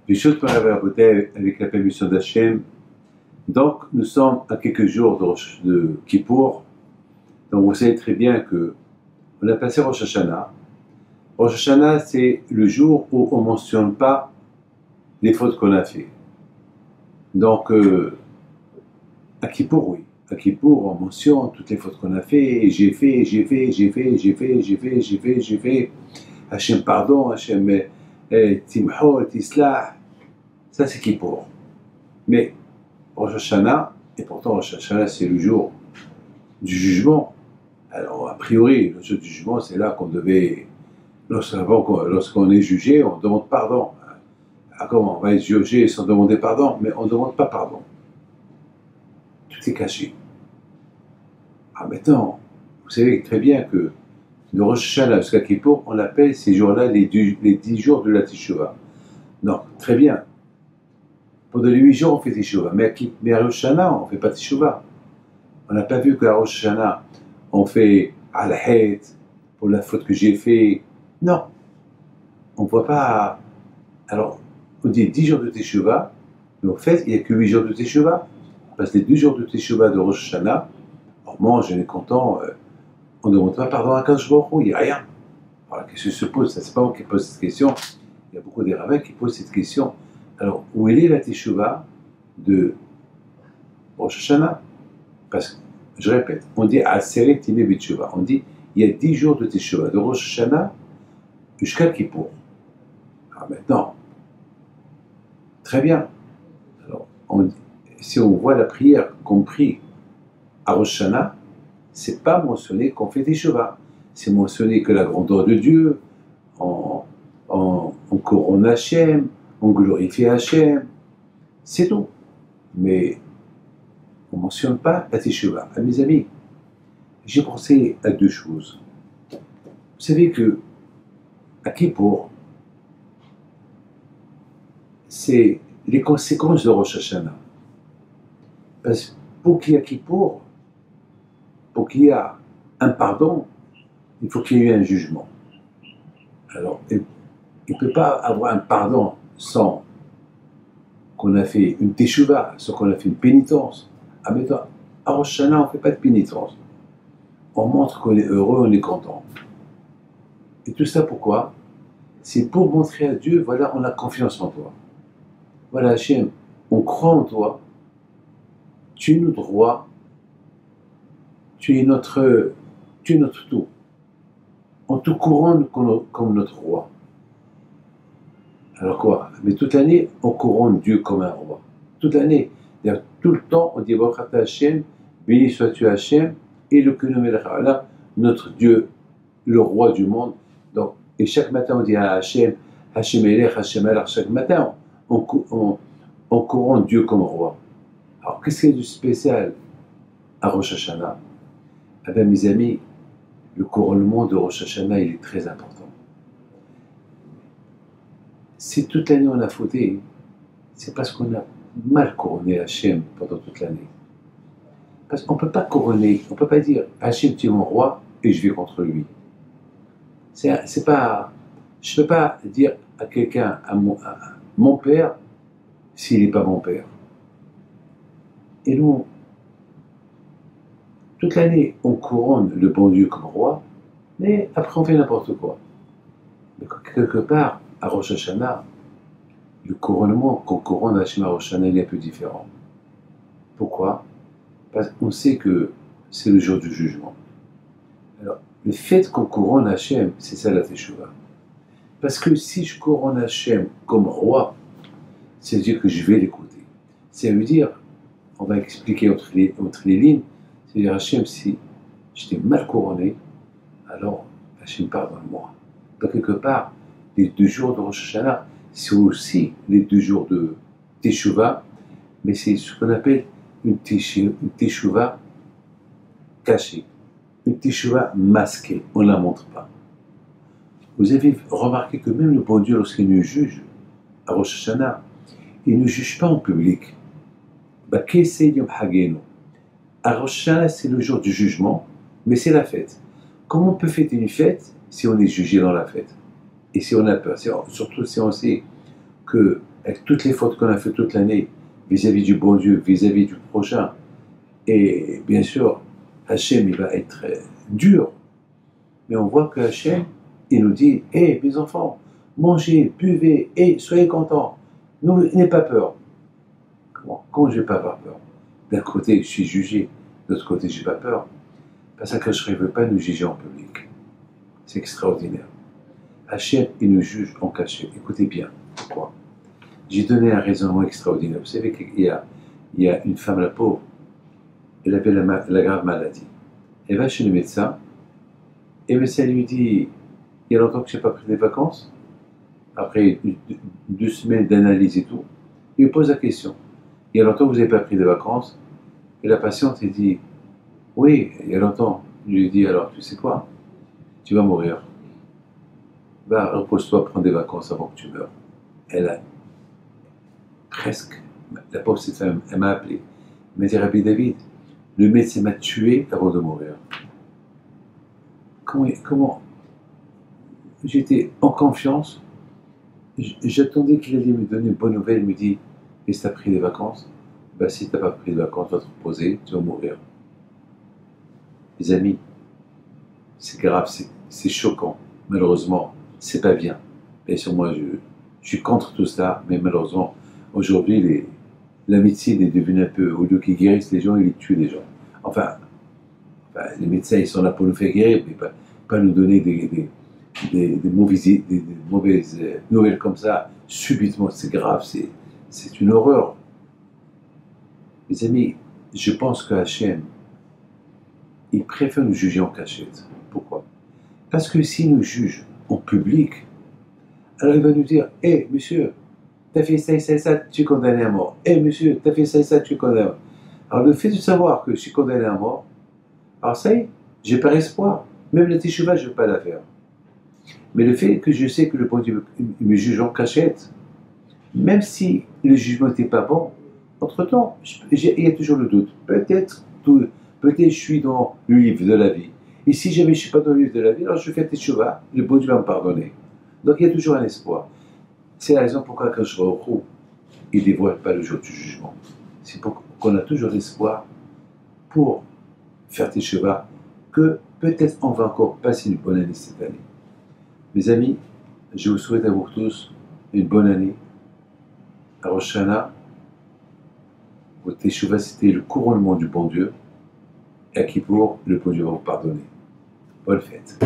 des choses qu'on avait racontées avec la permission d'Hachem. Donc, nous sommes à quelques jours de Kippour. Donc, vous savez très bien que on a passé Rosh Hashanah. Rosh Hashanah, c'est le jour où on ne mentionne pas les fautes qu'on a fait. Donc, à Kippour, oui. À Kippour, on mentionne toutes les fautes qu'on a fait. J'ai fait. Hachem pardon, Hachem timhol, tislah. Ça, c'est Kippour. Mais Rosh Hashanah, et pourtant Rosh Hashanah, c'est le jour du jugement. Alors, a priori, le jour du jugement, c'est là qu'on devait, lorsqu'on est jugé, on demande pardon. Ah, comment on va être jugé sans demander pardon? Mais on ne demande pas pardon. Tout est caché. Ah, maintenant, vous savez très bien que de Rosh Hashanah jusqu'à Kippour, on appelle ces jours-là les 10 jours de la Teshuvah. Donc, très bien. Pendant les 8 jours, on fait Teshuvah. Mais à Rosh Hashanah, on ne fait pas Teshuvah. On n'a pas vu qu'à Rosh Hashanah, on fait Al-Hayt pour la faute que j'ai fait. Non. On ne voit pas. Alors, on dit 10 jours de Teshuvah, mais en fait, il n'y a que 8 jours de Teshuvah. Parce que les 2 jours de Teshuvah de Rosh Hashanah, on mange, on est content, on ne demande pas pardon à Kadosh Baruch Hu, il n'y a rien. Alors la question se pose, ça c'est pas moi qui pose cette question, il y a beaucoup des rabbins qui posent cette question. Alors, où est la Teshuvah de Rosh Hashanah? Parce que, je répète, on dit Aseret Yimei B'Teshuvah, on dit il y a 10 jours de Teshuvah, de Rosh Hashanah jusqu'à Kippour. Alors maintenant, très bien. Alors, si on voit la prière qu'on prie à Rosh Hashanah, c'est pas mentionné qu'on fait Teshuvah. C'est mentionné que la grandeur de Dieu, on couronne Hachem, on glorifie Hachem, c'est tout. Mais on ne mentionne pas la Teshuvah. Ah, mes amis, j'ai pensé à 2 choses. Vous savez que à Kippour, c'est les conséquences de Rosh Hashanah. Parce que pour qu'il y ait Kippour, pour qu'il y ait un pardon, il faut qu'il y ait eu un jugement. Alors, il ne peut pas avoir un pardon sans qu'on a fait une teshuvah, sans qu'on a fait une pénitence. Ah, mais à Rosh Hashanah, on ne fait pas de pénitence. On montre qu'on est heureux, on est content. Et tout ça pourquoi? C'est pour montrer à Dieu, voilà, on a confiance en toi. Voilà, Hachem, on croit en toi. Tu es notre roi. Tu es notre tout. On te couronne comme notre roi. Alors quoi? Mais toute l'année, on couronne Dieu comme un roi. Toute l'année. Tout le temps, on dit Baruch Ata Hashem, béni sois-tu Hashem, et le Melech Haolam, notre Dieu, le roi du monde. Donc, et chaque matin, on dit à Hashem, Hashem Elech, Hashem Elech. Chaque matin, on couronne Dieu comme roi. Alors, qu'est-ce qu'il y a de spécial à Rosh Hashanah? Eh bien, mes amis, le couronnement de Rosh Hashanah, il est très important. Si toute l'année on a fauté, c'est parce qu'on a mal couronné Hachem pendant toute l'année. Parce qu'on ne peut pas couronner, on ne peut pas dire Hachem, tu es mon roi et je vais contre lui. C'est pas, je ne peux pas dire à quelqu'un, à mon père, s'il n'est pas mon père. Et nous, toute l'année, on couronne le bon Dieu comme roi, mais après on fait n'importe quoi. Mais quelque part, à Rosh Hashanah, le couronnement qu'on couronne Hachem à Rosh Hashanah, il est un peu différent. Pourquoi? Parce qu'on sait que c'est le jour du jugement. Alors, le fait qu'on couronne Hachem, c'est ça la Teshuvah. Parce que si je couronne Hachem comme roi, ça veut dire que je vais l'écouter. Ça veut dire, on va expliquer entre les lignes, c'est-à-dire Hachem, si je t'ai mal couronné, alors Hachem pardonne-moi. Donc quelque part, les 2 jours de Rosh Hashanah, c'est aussi les 2 jours de Teshuvah, mais c'est ce qu'on appelle une Teshuvah cachée, une Teshuvah masquée, on ne la montre pas. Vous avez remarqué que même le bon Dieu, lorsqu'il nous juge à Rosh Hashanah, il ne juge pas en public. À Rosh Hashanah, c'est le jour du jugement, mais c'est la fête. Comment on peut fêter une fête si on est jugé dans la fête? Et si on a peur, surtout si on sait que avec toutes les fautes qu'on a fait toute l'année, vis-à-vis du bon Dieu, vis-à-vis du prochain. Et bien sûr, Hachem, il va être dur. Mais on voit que Hachem, il nous dit, hé, mes enfants, mangez, buvez, et soyez contents. N'ayez pas peur. Comment je ne vais pas avoir peur? D'un côté, je suis jugé. De l'autre côté, je n'ai pas peur. Parce que je ne veux pas nous juger en public. C'est extraordinaire. Hachem, il nous juge en cachet. Écoutez bien. Pourquoi? J'ai donné un raisonnement extraordinaire. Vous savez qu'il y a une femme, la pauvre, elle avait la grave maladie. Elle va chez le médecin, et le médecin lui dit, il y a longtemps que je n'ai pas pris des vacances. Après 2 semaines d'analyse et tout, il lui pose la question, il y a longtemps que vous n'avez pas pris des vacances? Et la patiente, elle dit, oui, il y a longtemps. Je lui dis, alors, tu sais quoi? Tu vas mourir. Va, repose-toi, prends des vacances avant que tu meurs. Elle a presque, la pauvre cette femme, elle m'a appelé. Elle m'a dit, Rabbi David, le médecin m'a tué avant de mourir. Comment j'étais en confiance, j'attendais qu'il allait me donner une bonne nouvelle. Il me dit, est-ce que tu as pris des vacances? Ben, si tu n'as pas pris de vacances, tu vas te reposer, tu vas mourir. Les amis, c'est grave, c'est choquant. Malheureusement, c'est pas bien. Bien sûr, moi, je suis contre tout ça, mais malheureusement, aujourd'hui, la médecine est devenue un peu, au lieu qu'ils guérissent les gens, ils tuent les gens. Enfin, les médecins, ils sont là pour nous faire guérir, mais pas nous donner des mauvaises nouvelles comme ça, subitement. C'est grave, c'est une horreur. Mes amis, je pense que Hachem, il préfère nous juger en cachette. Pourquoi? Parce que s'il nous juge en public, alors il va nous dire, hé, monsieur, t'as fait ça et ça et ça, tu es condamné à mort. Hé, monsieur, t'as fait ça et ça, tu es condamné à mort. Alors le fait de savoir que je suis condamné à mort, alors ça y est, j'ai pas espoir. Même la teshuva, je ne veux pas la faire. Mais le fait que je sais que le bon Dieu me juge en cachette, même si le jugement n'était pas bon, entre-temps, il y a toujours le doute. Peut-être je suis dans le livre de la vie. Et si jamais je ne suis pas dans le livre de la vie, alors je fais teshuva, le bon Dieu va me pardonner. Donc il y a toujours un espoir. C'est la raison pourquoi quand je vais au Khou, il ne dévoile pas le jour du jugement. C'est pour qu'on a toujours l'espoir pour faire teshuva, que peut-être on va encore passer une bonne année cette année. Mes amis, je vous souhaite à vous tous une bonne année. À Rosh Hashanah, votre teshuva, c'était le couronnement du bon Dieu. Et à Kippour, le bon Dieu va vous pardonner. Bonne fête.